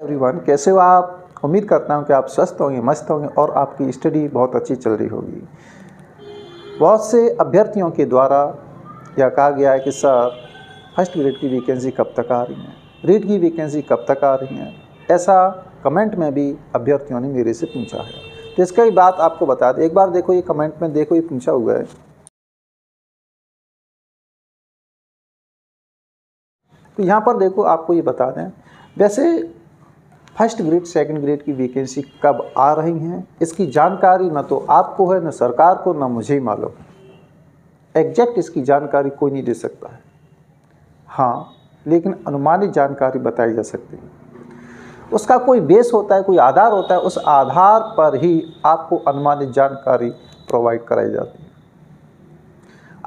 Everyone, कैसे हो आप? उम्मीद करता हूँ कि आप स्वस्थ होंगे, मस्त होंगे और आपकी स्टडी बहुत अच्छी चल रही होगी। बहुत से अभ्यर्थियों के द्वारा यह कहा गया है कि सर फर्स्ट ग्रेड की वैकेंसी कब तक आ रही है, रीट की वैकेंसी कब तक आ रही है। ऐसा कमेंट में भी अभ्यर्थियों ने मेरे से पूछा है, तो इसका ही बात आपको बता दें। एक बार देखो ये कमेंट में, देखो ये पूछा हुआ है। तो यहाँ पर देखो आपको ये बता दें, वैसे फर्स्ट ग्रेड सेकंड ग्रेड की वैकेंसी कब आ रही हैं, इसकी जानकारी न तो आपको है, न सरकार को, न मुझे ही मालूम है। एग्जैक्ट इसकी जानकारी कोई नहीं दे सकता है, हाँ, लेकिन अनुमानित जानकारी बताई जा सकती है। उसका कोई बेस होता है, कोई आधार होता है, उस आधार पर ही आपको अनुमानित जानकारी प्रोवाइड कराई जाती है।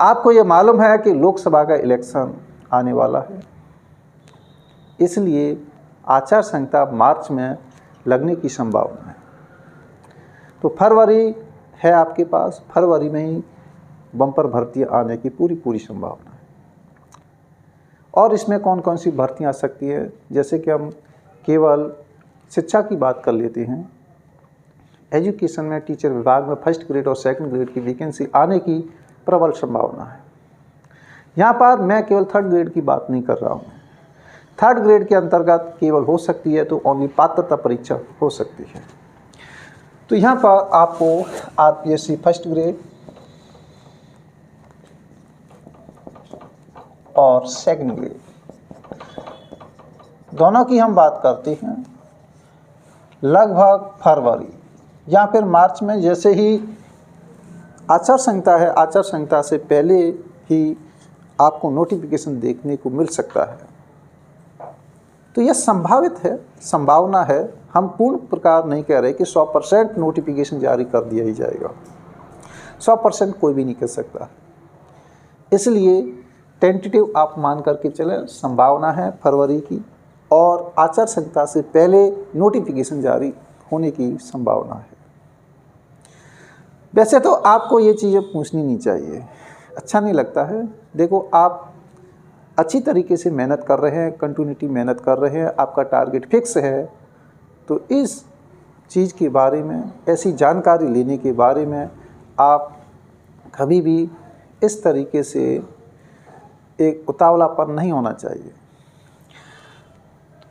आपको ये मालूम है कि लोकसभा का इलेक्शन आने वाला है, इसलिए आचार संहिता मार्च में लगने की संभावना है। तो फरवरी है आपके पास, फरवरी में ही बम्पर भर्तियां आने की पूरी संभावना है। और इसमें कौन कौन सी भर्तियां आ सकती है, जैसे कि हम केवल शिक्षा की बात कर लेते हैं। एजुकेशन में टीचर विभाग में फर्स्ट ग्रेड और सेकंड ग्रेड की वैकेंसी आने की प्रबल संभावना है। यहाँ पर मैं केवल थर्ड ग्रेड की बात नहीं कर रहा हूँ। थर्ड ग्रेड के अंतर्गत केवल हो सकती है तो ओनली पात्रता परीक्षा हो सकती है। तो यहाँ पर आपको आरपीएससी फर्स्ट ग्रेड और सेकंड ग्रेड दोनों की हम बात करते हैं लगभग फरवरी या फिर मार्च में। जैसे ही आचार संहिता है, आचार संहिता से पहले ही आपको नोटिफिकेशन देखने को मिल सकता है। तो यह संभावित है, संभावना है। हम पूर्ण प्रकार नहीं कह रहे कि 100% नोटिफिकेशन जारी कर दिया ही जाएगा। 100% कोई भी नहीं कर सकता, इसलिए टेंटेटिव आप मान करके चलें। संभावना है फरवरी की, और आचार संहिता से पहले नोटिफिकेशन जारी होने की संभावना है। वैसे तो आपको ये चीज़ें पूछनी नहीं चाहिए, अच्छा नहीं लगता है। देखो, आप अच्छी तरीके से मेहनत कर रहे हैं, कंटिन्यूटी मेहनत कर रहे हैं, आपका टारगेट फिक्स है, तो इस चीज़ के बारे में, ऐसी जानकारी लेने के बारे में आप कभी भी इस तरीके से एक उतावलापन नहीं होना चाहिए।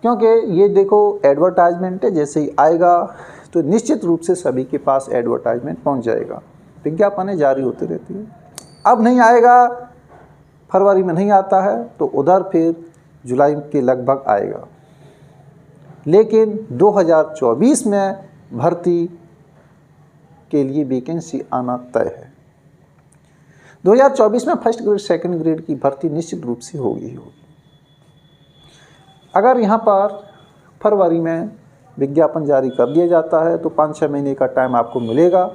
क्योंकि ये देखो एडवर्टाइजमेंट है, जैसे ही आएगा तो निश्चित रूप से सभी के पास एडवर्टाइजमेंट पहुंच जाएगा। विज्ञापनें जारी होती रहती है। अब नहीं आएगा, फरवरी में नहीं आता है तो उधर फिर जुलाई के लगभग आएगा। लेकिन 2024 में भर्ती के लिए वैकेंसी आना तय है। 2024 में फर्स्ट ग्रेड सेकंड ग्रेड की भर्ती निश्चित रूप से होगी। अगर यहाँ पर फरवरी में विज्ञापन जारी कर दिया जाता है तो 5-6 महीने का टाइम आपको मिलेगा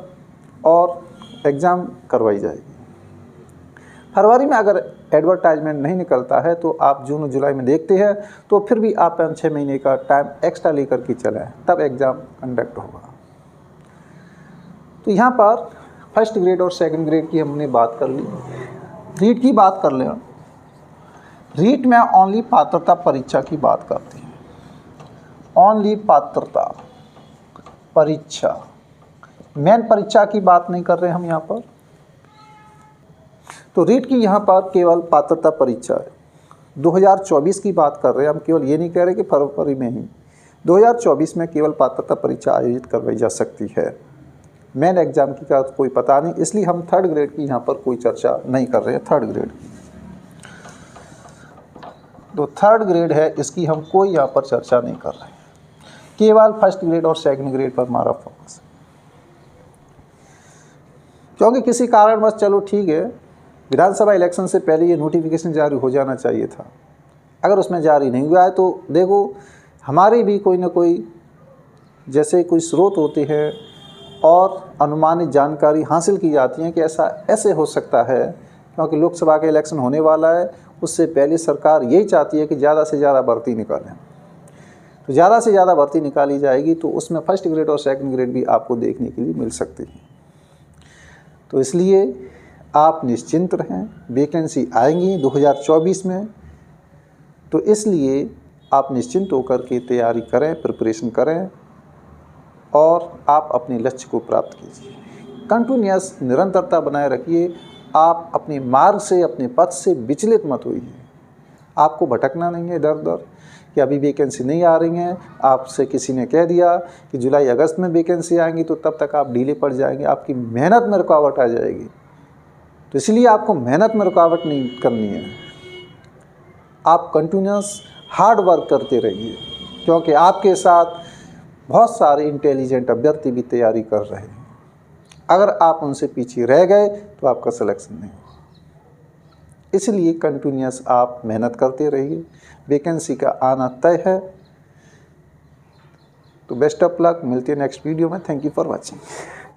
और एग्ज़ाम करवाई जाएगी। फरवरी में अगर एडवर्टाइजमेंट नहीं निकलता है तो आप जून जुलाई में देखते हैं, तो फिर भी आप 5-6 महीने का टाइम एक्स्ट्रा लेकर के चलें, तब एग्ज़ाम कंडक्ट होगा। तो यहाँ पर फर्स्ट ग्रेड और सेकंड ग्रेड की हमने बात कर ली। रीट की बात कर लें। रीट में ओनली पात्रता परीक्षा की बात करते हैं, ओनली पात्रता परीक्षा, मेन परीक्षा की बात नहीं कर रहे हम यहाँ पर। तो रीट की यहाँ पर केवल पात्रता परीक्षा है। 2024 की बात कर रहे हैं हम, केवल ये नहीं कह रहे कि फरवरी में ही। 2024 में केवल पात्रता परीक्षा आयोजित करवाई जा सकती है। मेन एग्जाम की का कोई पता नहीं, इसलिए हम थर्ड ग्रेड की यहाँ पर कोई चर्चा नहीं कर रहे हैं। थर्ड ग्रेड की तो थर्ड ग्रेड है, इसकी हम कोई यहाँ पर चर्चा नहीं कर रहे हैं। केवल फर्स्ट ग्रेड और सेकंड ग्रेड पर हमारा फोकस है। क्योंकि किसी कारणवश, चलो ठीक है, विधानसभा इलेक्शन से पहले ये नोटिफिकेशन जारी हो जाना चाहिए था। अगर उसमें जारी नहीं हुआ है तो देखो, हमारी भी कोई ना कोई जैसे कोई स्रोत होते हैं और अनुमानित जानकारी हासिल की जाती है कि ऐसा ऐसे हो सकता है, क्योंकि लोकसभा का इलेक्शन होने वाला है। उससे पहले सरकार यही चाहती है कि ज़्यादा से ज़्यादा भर्ती निकालें। तो ज़्यादा से ज़्यादा भर्ती निकाली जाएगी तो उसमें फर्स्ट ग्रेड और सेकंड ग्रेड भी आपको देखने के लिए मिल सकती है। तो इसलिए आप निश्चिंत रहें, वैकेंसी आएंगी 2024 में। तो इसलिए आप निश्चिंत होकर के तैयारी करें, प्रिपरेशन करें और आप अपने लक्ष्य को प्राप्त कीजिए। कंटिन्यूअस निरंतरता बनाए रखिए। आप अपने मार्ग से, अपने पथ से विचलित मत होइए। आपको भटकना नहीं है इधर उधर कि अभी वैकेंसी नहीं आ रही हैं, आपसे किसी ने कह दिया कि जुलाई अगस्त में वैकेंसी आएंगी, तो तब तक आप ढीले पड़ जाएंगे, आपकी मेहनत में रुकावट आ जाएगी। तो इसलिए आपको मेहनत में रुकावट नहीं करनी है। आप कंटिन्यूअस हार्ड वर्क करते रहिए, क्योंकि आपके साथ बहुत सारे इंटेलिजेंट अभ्यर्थी भी तैयारी कर रहे हैं। अगर आप उनसे पीछे रह गए तो आपका सिलेक्शन नहीं होगा। इसलिए कंटिन्यूअस आप मेहनत करते रहिए, वैकेंसी का आना तय है। तो बेस्ट ऑफ लक, मिलते हैं नेक्स्ट वीडियो में। Thank you for watching.